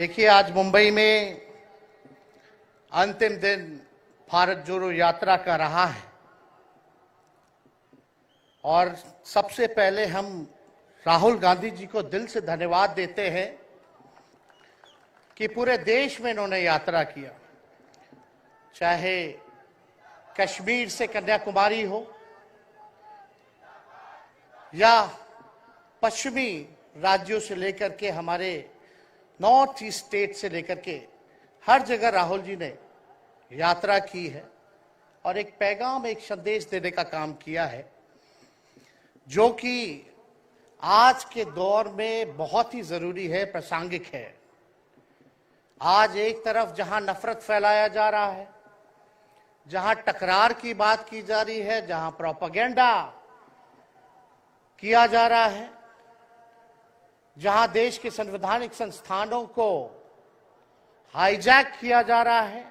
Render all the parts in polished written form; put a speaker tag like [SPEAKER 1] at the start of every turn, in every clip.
[SPEAKER 1] देखिए, आज मुंबई में अंतिम दिन भारत जोड़ो यात्रा का रहा है और सबसे पहले हम राहुल गांधी जी को दिल से धन्यवाद देते हैं कि पूरे देश में इन्होंने यात्रा किया, चाहे कश्मीर से कन्याकुमारी हो या पश्चिमी राज्यों से लेकर के हमारे नॉर्थ ईस्ट स्टेट से लेकर के हर जगह राहुल जी ने यात्रा की है और एक पैगाम, एक संदेश देने का काम किया है, जो कि आज के दौर में बहुत ही जरूरी है, प्रासंगिक है। आज एक तरफ जहां नफरत फैलाया जा रहा है, जहां टकरार की बात की जा रही है, जहां प्रोपेगेंडा किया जा रहा है, जहां देश के संवैधानिक संस्थानों को हाईजैक किया जा रहा है,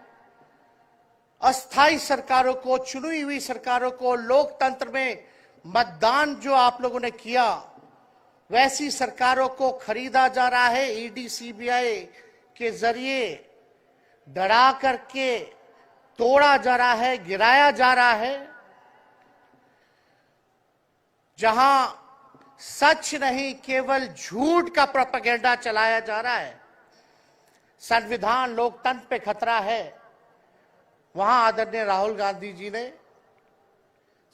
[SPEAKER 1] अस्थायी सरकारों को, चुनी हुई सरकारों को, लोकतंत्र में मतदान जो आप लोगों ने किया वैसी सरकारों को खरीदा जा रहा है, ईडी सीबीआई के जरिए डरा करके तोड़ा जा रहा है, गिराया जा रहा है। जहां सच नहीं, केवल झूठ का प्रोपेगेंडा चलाया जा रहा है, संविधान लोकतंत्र पे खतरा है, वहां आदरणीय राहुल गांधी जी ने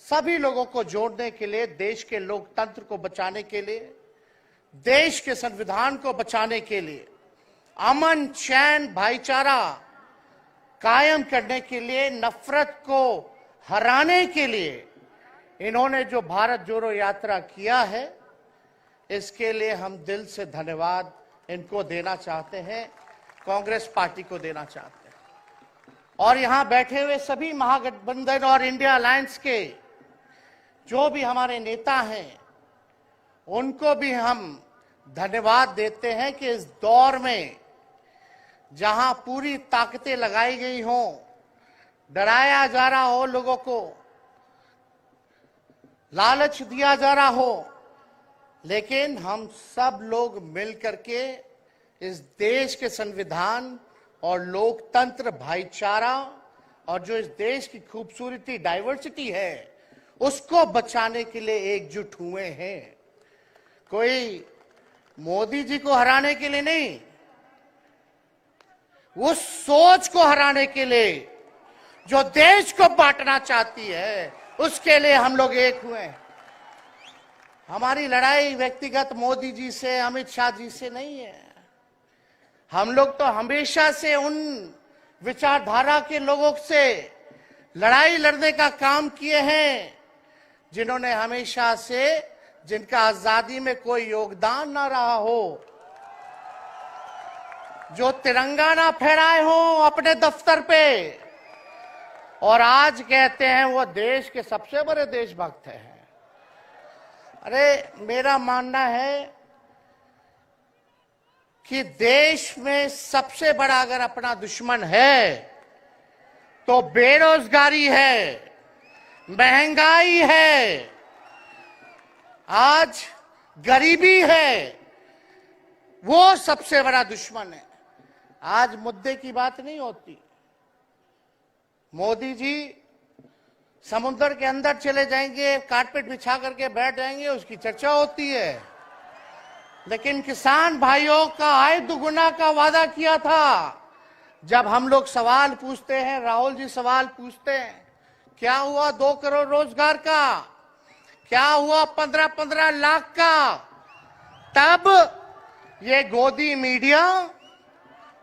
[SPEAKER 1] सभी लोगों को जोड़ने के लिए, देश के लोकतंत्र को बचाने के लिए, देश के संविधान को बचाने के लिए, अमन चैन भाईचारा कायम करने के लिए, नफरत को हराने के लिए इन्होंने जो भारत जोड़ो यात्रा किया है, इसके लिए हम दिल से धन्यवाद इनको देना चाहते हैं, कांग्रेस पार्टी को देना चाहते हैं। और यहां बैठे हुए सभी महागठबंधन और इंडिया अलायंस के जो भी हमारे नेता हैं, उनको भी हम धन्यवाद देते हैं कि इस दौर में जहां पूरी ताकतें लगाई गई हों, डराया जा रहा हो, लोगों को लालच दिया जा रहा हो, लेकिन हम सब लोग मिलकर के इस देश के संविधान और लोकतंत्र, भाईचारा और जो इस देश की खूबसूरती, डाइवर्सिटी है, उसको बचाने के लिए एकजुट हुए हैं। कोई मोदी जी को हराने के लिए नहीं, उस सोच को हराने के लिए जो देश को बांटना चाहती है, उसके लिए हम लोग एक हुए हैं। हमारी लड़ाई व्यक्तिगत मोदी जी से, अमित शाह जी से नहीं है। हम लोग तो हमेशा से उन विचारधारा के लोगों से लड़ाई लड़ने का काम किए हैं जिन्होंने हमेशा से, जिनका आजादी में कोई योगदान ना रहा हो, जो तिरंगा ना फहराए हो अपने दफ्तर पे, और आज कहते हैं वो देश के सबसे बड़े देशभक्त हैं। अरे, मेरा मानना है कि देश में सबसे बड़ा अगर अपना दुश्मन है तो बेरोजगारी है, महंगाई है, आज गरीबी है, वो सबसे बड़ा दुश्मन है। आज मुद्दे की बात नहीं होती। मोदी जी समुद्र के अंदर चले जाएंगे, कारपेट बिछा करके बैठ जाएंगे, उसकी चर्चा होती है, लेकिन किसान भाइयों का आय दुगुना का वादा किया था। जब हम लोग सवाल पूछते हैं, राहुल जी सवाल पूछते हैं, क्या हुआ 2 करोड़ रोजगार का, क्या हुआ 15-15 लाख का, तब ये गोदी मीडिया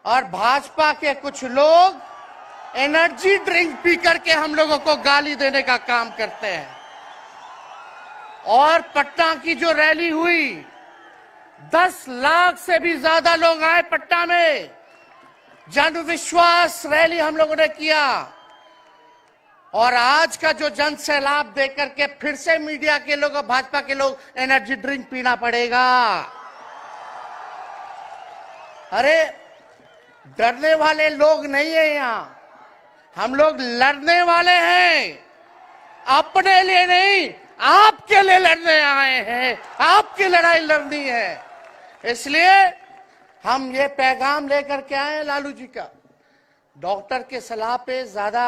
[SPEAKER 1] और भाजपा के कुछ लोग एनर्जी ड्रिंक पी करके हम लोगों को गाली देने का काम करते हैं। और पटना की जो रैली हुई, 10 लाख से भी ज्यादा लोग आए पटना में, जन विश्वास रैली हम लोगों ने किया। और आज का जो जन सैलाब देकर के फिर से मीडिया के लोग और भाजपा के लोग एनर्जी ड्रिंक पीना पड़ेगा। अरे, डरने वाले लोग नहीं है यहां, हम लोग लड़ने वाले हैं, अपने लिए नहीं, आपके लिए लड़ने आए हैं, आपकी लड़ाई लड़नी है। इसलिए हम ये पैगाम लेकर के आए लालू जी का, डॉक्टर के सलाह पे ज्यादा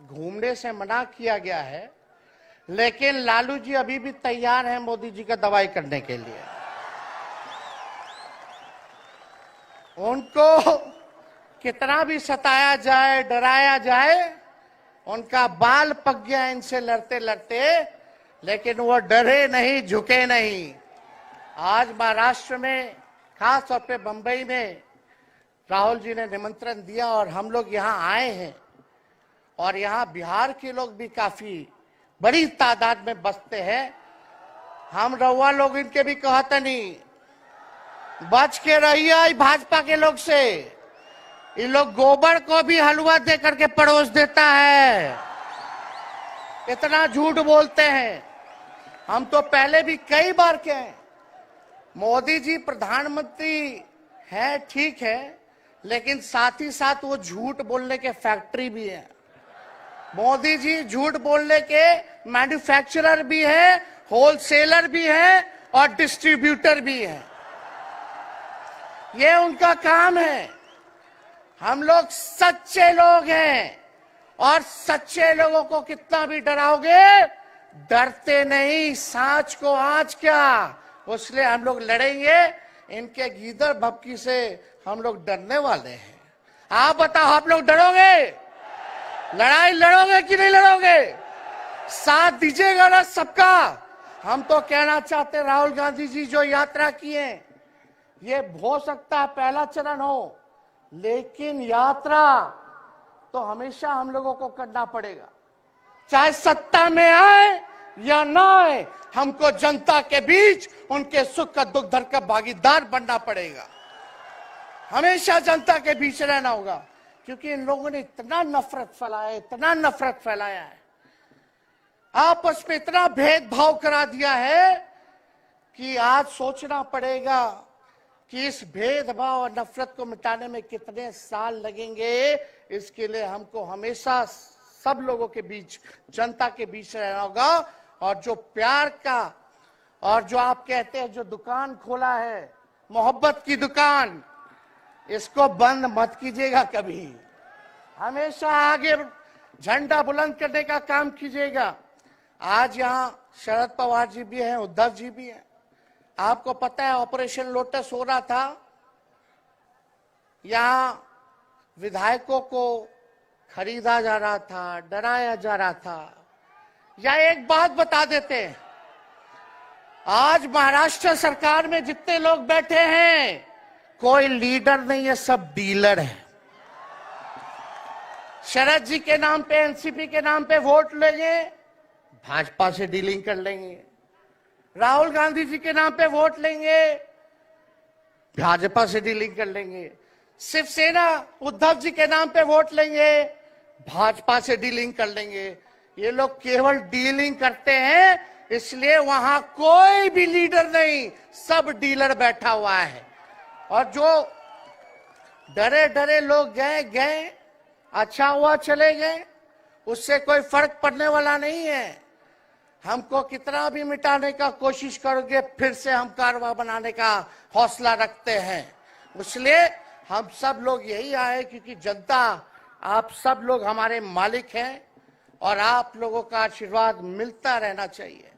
[SPEAKER 1] घूमने से मना किया गया है, लेकिन लालू जी अभी भी तैयार हैं मोदी जी का दवाई करने के लिए। उनको कितना भी सताया जाए, डराया जाए, उनका बाल पक गया इनसे लड़ते लड़ते, लेकिन वो डरे नहीं, झुके नहीं। आज महाराष्ट्र में, खास तौर पे बंबई में राहुल जी ने निमंत्रण दिया और हम लोग यहाँ आए हैं, और यहाँ बिहार के लोग भी काफी बड़ी तादाद में बसते हैं। हम रउआ लोग इनके भी कहते नहीं, बच के रहिए भाजपा के लोग से। ये लोग गोबर को भी हलवा दे करके परोस देता है, इतना झूठ बोलते हैं। हम तो पहले भी कई बार कहे, मोदी जी प्रधानमंत्री है ठीक है, लेकिन साथ ही साथ वो झूठ बोलने के फैक्ट्री भी है। मोदी जी झूठ बोलने के मैन्युफैक्चरर भी है, होलसेलर भी है और डिस्ट्रीब्यूटर भी है। ये उनका काम है। हम लोग सच्चे लोग हैं, और सच्चे लोगों को कितना भी डराओगे, डरते नहीं। सांच को आंच क्या, इसलिए हम लोग लड़ेंगे। इनके गीदड़ भपकी से हम लोग डरने वाले हैं। आप बताओ, आप लोग डरोगे? लड़ाई लड़ोगे कि नहीं लड़ोगे? साथ दीजिएगा ना सबका? हम तो कहना चाहते, राहुल गांधी जी जो यात्रा किए, ये हो सकता है पहला चरण हो, लेकिन यात्रा तो हमेशा हम लोगों को करना पड़ेगा। चाहे सत्ता में आए या ना आए, हमको जनता के बीच उनके सुख का दुख दर्द का भागीदार बनना पड़ेगा। हमेशा जनता के बीच रहना होगा, क्योंकि इन लोगों ने इतना नफरत फैलाया, इतना नफरत फैलाया है, आपस में इतना भेदभाव करा दिया है कि आज सोचना पड़ेगा कि इस भेदभाव और नफरत को मिटाने में कितने साल लगेंगे। इसके लिए हमको हमेशा सब लोगों के बीच, जनता के बीच रहना होगा। और जो प्यार का, और जो आप कहते हैं जो दुकान खोला है, मोहब्बत की दुकान, इसको बंद मत कीजिएगा कभी। हमेशा आगे झंडा बुलंद करने का काम कीजिएगा। आज यहाँ शरद पवार जी भी हैं, उद्धव जी भी हैं। आपको पता है ऑपरेशन लोटस हो रहा था, यहाँ विधायकों को खरीदा जा रहा था, डराया जा रहा था। या एक बात बता देते हैं, आज महाराष्ट्र सरकार में जितने लोग बैठे हैं, कोई लीडर नहीं है, सब डीलर है। शरद जी के नाम पे, एनसीपी के नाम पे वोट लेंगे, भाजपा से डीलिंग कर लेंगे। राहुल गांधी जी के नाम पे वोट लेंगे, भाजपा से डीलिंग कर लेंगे। शिवसेना उद्धव जी के नाम पे वोट लेंगे, भाजपा से डीलिंग कर लेंगे। ये लोग केवल डीलिंग करते हैं, इसलिए वहां कोई भी लीडर नहीं, सब डीलर बैठा हुआ है। और जो डरे डरे लोग गए, अच्छा हुआ चले गए, उससे कोई फर्क पड़ने वाला नहीं है। हमको कितना भी मिटाने का कोशिश करोगे, फिर से हम कारवा बनाने का हौसला रखते हैं। इसलिए हम सब लोग यही आए, क्योंकि जनता, आप सब लोग हमारे मालिक हैं, और आप लोगों का आशीर्वाद मिलता रहना चाहिए।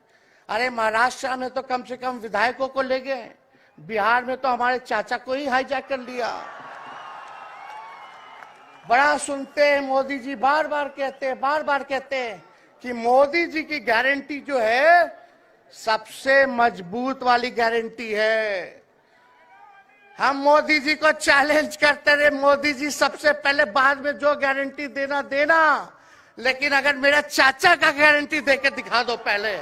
[SPEAKER 1] अरे महाराष्ट्र में तो कम से कम विधायकों को ले गए, बिहार में तो हमारे चाचा को ही हाईजैक कर लिया। बड़ा सुनते हैं, मोदी जी बार बार कहते हैं कि मोदी जी की गारंटी जो है सबसे मजबूत वाली गारंटी है। हम मोदी जी को चैलेंज करते रहे, मोदी जी सबसे पहले, बाद में जो गारंटी देना, लेकिन अगर मेरा चाचा का गारंटी देके दिखा दो पहले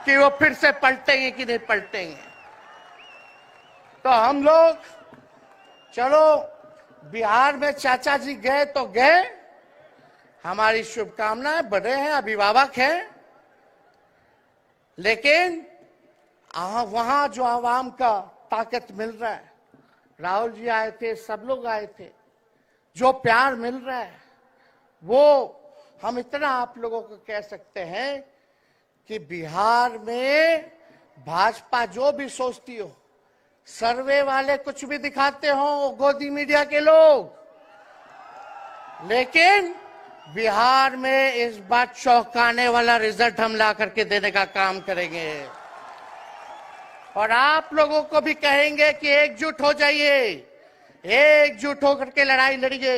[SPEAKER 1] कि वो फिर से पलटेंगे कि नहीं पलटेंगे। तो हम लोग, चलो बिहार में चाचा जी गए तो गए, हमारी शुभकामनाएं, बड़े हैं, अभिभावक हैं, लेकिन वहां जो आवाम का ताकत मिल रहा है, राहुल जी आए थे, सब लोग आए थे, जो प्यार मिल रहा है, वो हम इतना आप लोगों को कह सकते हैं कि बिहार में भाजपा जो भी सोचती हो, सर्वे वाले कुछ भी दिखाते हो, गोदी मीडिया के लोग, लेकिन बिहार में इस बार चौंकाने वाला रिजल्ट हम ला करके देने का काम करेंगे। और आप लोगों को भी कहेंगे कि एकजुट हो जाइए, एकजुट होकर के लड़ाई लड़िए।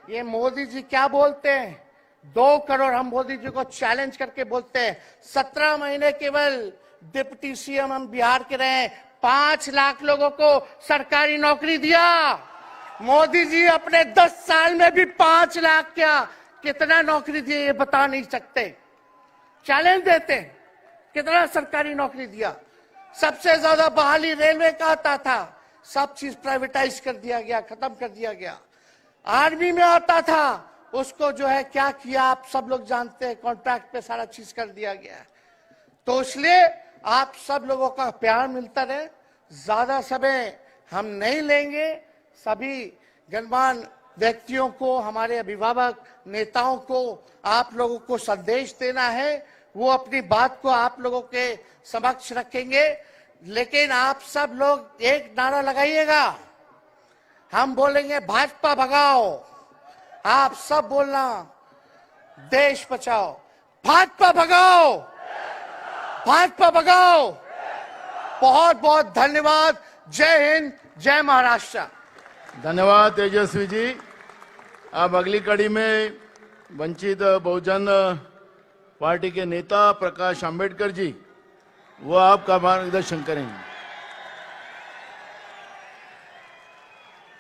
[SPEAKER 1] ये मोदी जी क्या बोलते हैं, 2 करोड़, हम मोदी जी को चैलेंज करके बोलते हैं 17 महीने केवल डिप्टी सीएम हम बिहार के रहे, 5 लाख लोगों को सरकारी नौकरी दिया। मोदी जी अपने 10 साल में भी 5 लाख क्या कितना नौकरी दिए ये बता नहीं सकते। चैलेंज देते हैं, कितना सरकारी नौकरी दिया। सबसे ज्यादा बहाली रेलवे का आता था, सब चीज प्राइवेटाइज कर दिया गया, खत्म कर दिया गया। आर्मी में आता था, उसको जो है क्या किया आप सब लोग जानते हैं, कॉन्ट्रैक्ट पे सारा चीज कर दिया गया। तो इसलिए आप सब लोगों का प्यार मिलता रहे। ज्यादा समय हम नहीं लेंगे। सभी गणमान्य व्यक्तियों को, हमारे अभिभावक नेताओं को आप लोगों को संदेश देना है, वो अपनी बात को आप लोगों के समक्ष रखेंगे। लेकिन आप सब लोग एक नारा लगाइएगा, हम बोलेंगे भाजपा भगाओ, आप सब बोलना देश बचाओ। भाजपा भगाओ, भाजपा भगाओ। बहुत बहुत धन्यवाद। जय हिंद, जय महाराष्ट्र।
[SPEAKER 2] धन्यवाद तेजस्वी जी। अब अगली कड़ी में वंचित बहुजन पार्टी के नेता प्रकाश आंबेडकर जी, वो आपका मार्गदर्शन करेंगे।